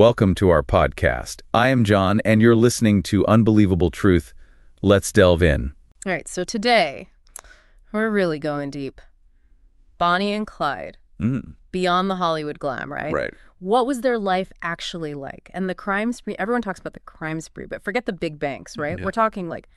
Welcome to our podcast. I am John, and you're listening to Unbelievable Truth. Let's delve in. All right, so today, we're really going deep. Bonnie and Clyde. Beyond the Hollywood glam, right? Right. What was their life actually like? And the crime spree, everyone talks about the crime spree, but forget the big banks, right? Yeah. We're talking like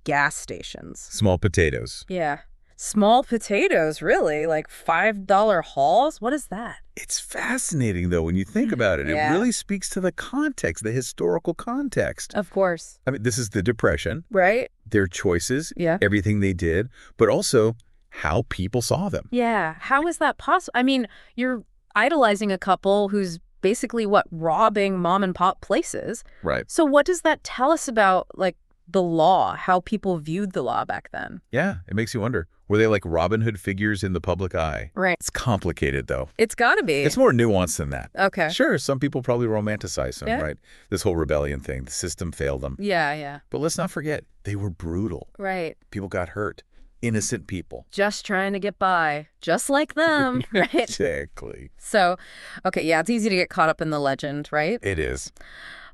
gas stations. Small potatoes. Yeah. Small potatoes, really? Like $5 hauls? What is that? It's fascinating, though, when you think about it. Yeah. It really speaks to the context, the historical context. Of course. I mean, this is the Depression, Right? their choices, Yeah. everything they did, but also how people saw them. Yeah. How is that possible? I mean, you're idolizing a couple who's basically, robbing mom and pop places. Right. So what does that tell us about, like, the law, how people viewed the law back then? Yeah, it makes you wonder. Were they like Robin Hood figures in the public eye? Right. It's complicated, though. It's got to be. It's more nuanced than that. Okay. Sure, some people probably romanticize them, Yeah. right? This whole rebellion thing, the system failed them. Yeah. But let's not forget, they were brutal. Right. People got hurt. Innocent people. Just trying to get by, just like them, right? Exactly. So, okay, yeah, it's easy to get caught up in the legend, right? It is.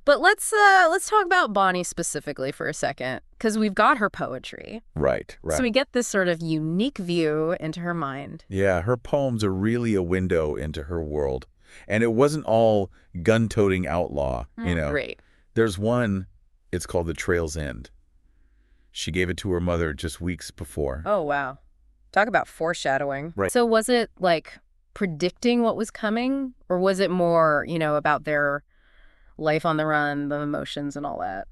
But let's talk about Bonnie specifically for a second, because we've got her poetry. Right. So we get this sort of unique view into her mind. Yeah, her poems are really a window into her world. And it wasn't all gun-toting outlaw, you know. Great. There's one, it's called The Trail's End. She gave it to her mother just weeks before. Oh, wow. Talk about foreshadowing. Right. So was it, like, predicting what was coming? Or was it more, about their life on the run, the emotions and all that?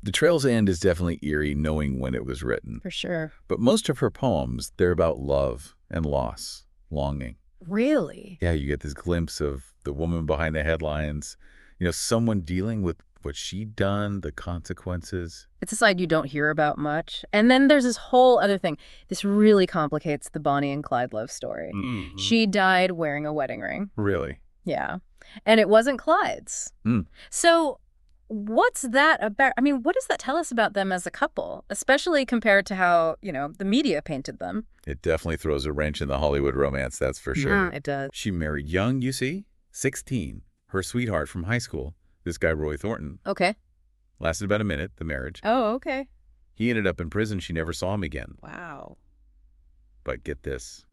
The Trail's End is definitely eerie knowing when it was written. For sure. But most of her poems, they're about love and loss, longing. Really? Yeah, you get this glimpse of the woman behind the headlines, someone dealing with what she'd done, the consequences. It's a side you don't hear about much. And then there's this whole other thing. This really complicates the Bonnie and Clyde love story. Mm-hmm. She died wearing a wedding ring. Really? Yeah. And it wasn't Clyde's. So what's that about? I mean, what does that tell us about them as a couple, especially compared to how, the media painted them? It definitely throws a wrench in the Hollywood romance, that's for sure. It does. She married young, you see, 16, her sweetheart from high school, this guy Roy Thornton. Okay. Lasted about a minute, the marriage. Oh, okay. He ended up in prison. She never saw him again. Wow. But get this,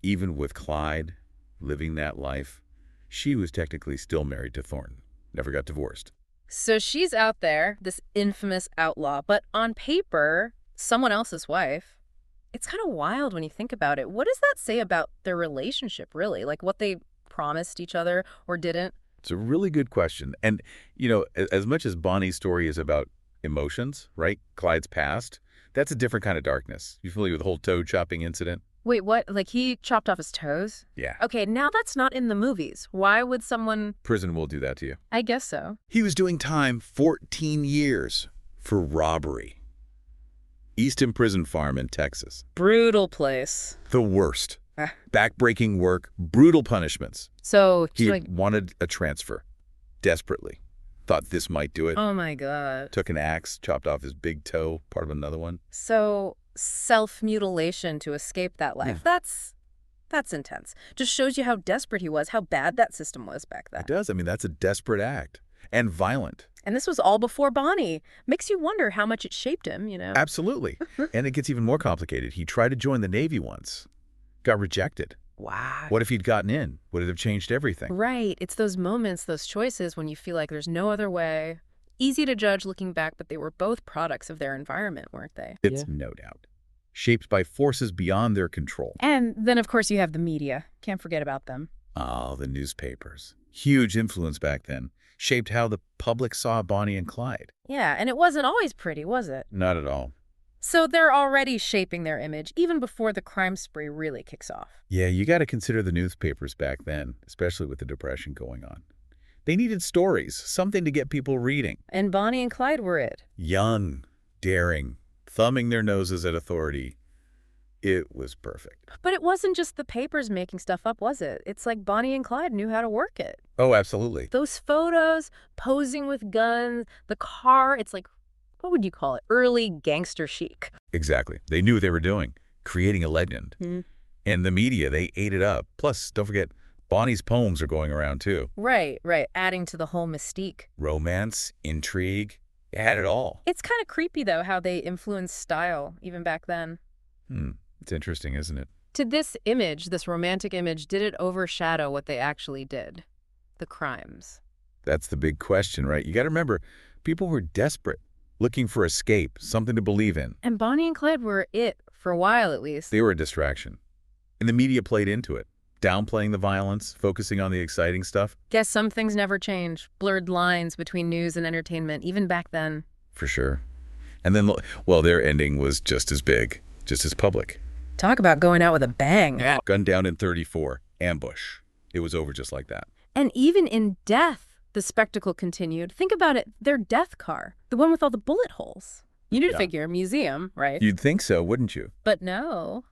even with Clyde living that life, she was technically still married to Thornton. Never got divorced. So she's out there, this infamous outlaw, but on paper, someone else's wife. It's kind of wild when you think about it. What does that say about their relationship, really? Like what they promised each other or didn't? It's a really good question. And, as much as Bonnie's story is about emotions, right? Clyde's past, that's a different kind of darkness. You familiar with the whole toe chopping incident? Wait, what? Like he chopped off his toes? Yeah. Okay, now that's not in the movies. Why would someone... Prison will do that to you. I guess so. He was doing time 14 years for robbery. Easton Prison Farm in Texas. Brutal place. The worst. Backbreaking work, brutal punishments. So He like... wanted a transfer. Desperately. Thought this might do it. Oh my God. Took an axe, chopped off his big toe, part of another one. So self-mutilation to escape that life. That's intense. Just shows you how desperate he was, how bad that system was back then. It does. I mean, that's a desperate act. And violent. And this was all before Bonnie. Makes you wonder how much it shaped him, Absolutely. And it gets even more complicated. He tried to join the Navy once. Got rejected. Wow. What if he'd gotten in? Would it have changed everything? Right. It's those moments, those choices when you feel like there's no other way. Easy to judge looking back, but they were both products of their environment, weren't they? It's no doubt. Shaped by forces beyond their control. And then, of course, you have the media. Can't forget about them. Oh, the newspapers. Huge influence back then. Shaped how the public saw Bonnie and Clyde. Yeah, and it wasn't always pretty, was it? Not at all. So they're already shaping their image, even before the crime spree really kicks off. Yeah, you got to consider the newspapers back then, especially with the Depression going on. They needed stories, something to get people reading. And Bonnie and Clyde were it. Young, daring, thumbing their noses at authority. It was perfect. But it wasn't just the papers making stuff up, was it? It's like Bonnie and Clyde knew how to work it. Oh, absolutely. Those photos, posing with guns, the car, it's like, what would you call it? Early gangster chic. Exactly. They knew what they were doing, creating a legend. And the media, they ate it up. Plus, don't forget, Bonnie's poems are going around, too. Right, right. Adding to the whole mystique. Romance, intrigue, it had it all. It's kind of creepy, though, how they influenced style even back then. It's interesting, isn't it? To this image, this romantic image, did it overshadow what they actually did? The crimes. That's the big question, right? You got to remember, people were desperate, looking for escape, something to believe in. And Bonnie and Clyde were it, for a while at least. They were a distraction. And the media played into it, downplaying the violence, focusing on the exciting stuff. Guess some things never change. Blurred lines between news and entertainment, even back then. For sure. And then, well, their ending was just as big, just as public. Talk about going out with a bang. Yeah. Gunned down in 34, ambush. It was over just like that. And even in death, the spectacle continued. Think about it, their death car, the one with all the bullet holes. You need to figure, museum, right? You'd think so, wouldn't you? But no.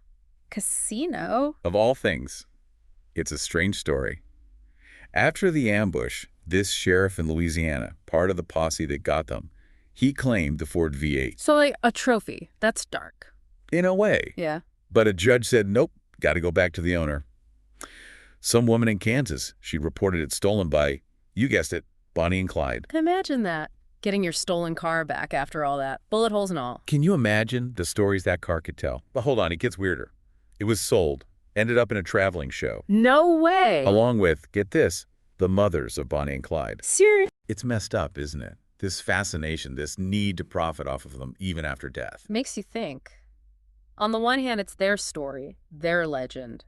Casino. Of all things, it's a strange story. After the ambush, this sheriff in Louisiana, part of the posse that got them, he claimed the Ford V8. So like a trophy. That's dark. In a way. Yeah. But a judge said, nope, got to go back to the owner. Some woman in Kansas, she reported it stolen by, you guessed it, Bonnie and Clyde. Imagine that. Getting your stolen car back after all that. Bullet holes and all. Can you imagine the stories that car could tell? But hold on, it gets weirder. It was sold, ended up in a traveling show. No way. Along with, get this, the mothers of Bonnie and Clyde. Serious? It's messed up, isn't it? This fascination, this need to profit off of them even after death. Makes you think. On the one hand, it's their story, their legend.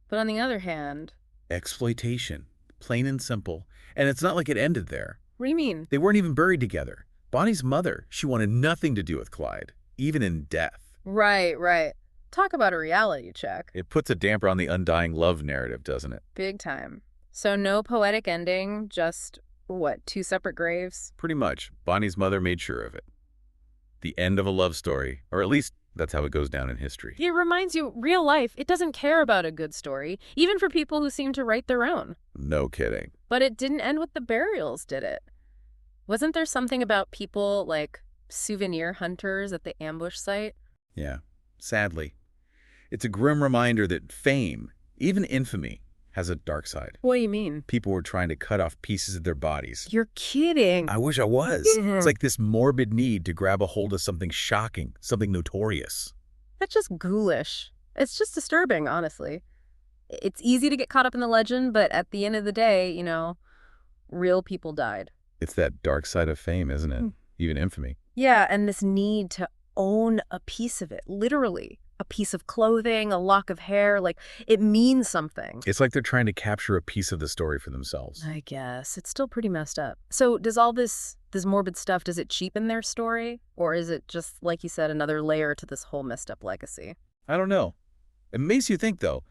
But on the other hand... Exploitation. Plain and simple. And it's not like it ended there. What do you mean? They weren't even buried together. Bonnie's mother, she wanted nothing to do with Clyde, even in death. Right, right. Talk about a reality check. It puts a damper on the undying love narrative, doesn't it? Big time. So no poetic ending, just, what, two separate graves? Pretty much. Bonnie's mother made sure of it. The end of a love story, or at least that's how it goes down in history. It reminds you, real life, it doesn't care about a good story, even for people who seem to write their own. No kidding. But it didn't end with the burials, did it? Wasn't there something about people like souvenir hunters at the ambush site? Yeah, sadly. It's a grim reminder that fame, even infamy, has a dark side. What do you mean? People were trying to cut off pieces of their bodies. You're kidding. I wish I was. It's like this morbid need to grab a hold of something shocking, something notorious. That's just ghoulish. It's just disturbing, honestly. It's easy to get caught up in the legend, but at the end of the day, you know, real people died. It's that dark side of fame, isn't it? Even infamy. Yeah, and this need to own a piece of it, literally. A piece of clothing, a lock of hair, like, it means something. It's like they're trying to capture a piece of the story for themselves. I guess. It's still pretty messed up. So does all this morbid stuff, does it cheapen their story? Or is it just, like you said, another layer to this whole messed up legacy? I don't know. It makes you think, though,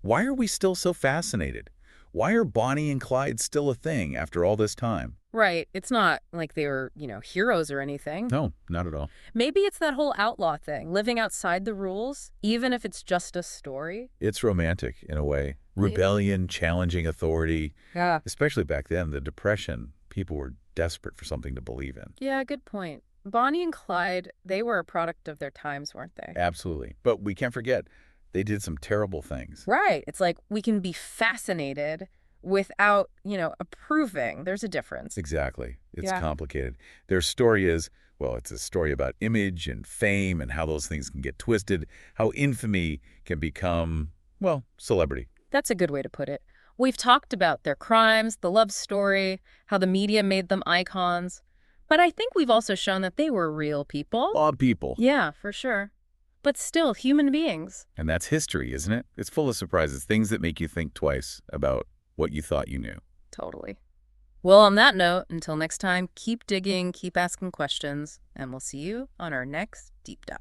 why are we still so fascinated? Why are Bonnie and Clyde still a thing after all this time? Right. It's not like they were, you know, heroes or anything. No, not at all. Maybe it's that whole outlaw thing, living outside the rules, even if it's just a story. It's romantic, in a way. Rebellion, challenging authority. Yeah. Especially back then, the Depression, people were desperate for something to believe in. Yeah, good point. Bonnie and Clyde, they were a product of their times, weren't they? Absolutely. But we can't forget, they did some terrible things. Right. It's like we can be fascinated without, you know, approving. There's a difference. Exactly. It's complicated. Their story is, well, it's a story about image and fame and how those things can get twisted, how infamy can become, well, celebrity. That's a good way to put it. We've talked about their crimes, the love story, how the media made them icons. But I think we've also shown that they were real people. Odd people. Yeah, for sure. But still human beings. And that's history, isn't it? It's full of surprises, things that make you think twice about what you thought you knew. Totally. Well, on that note, until next time, keep digging, keep asking questions, and we'll see you on our next deep dive.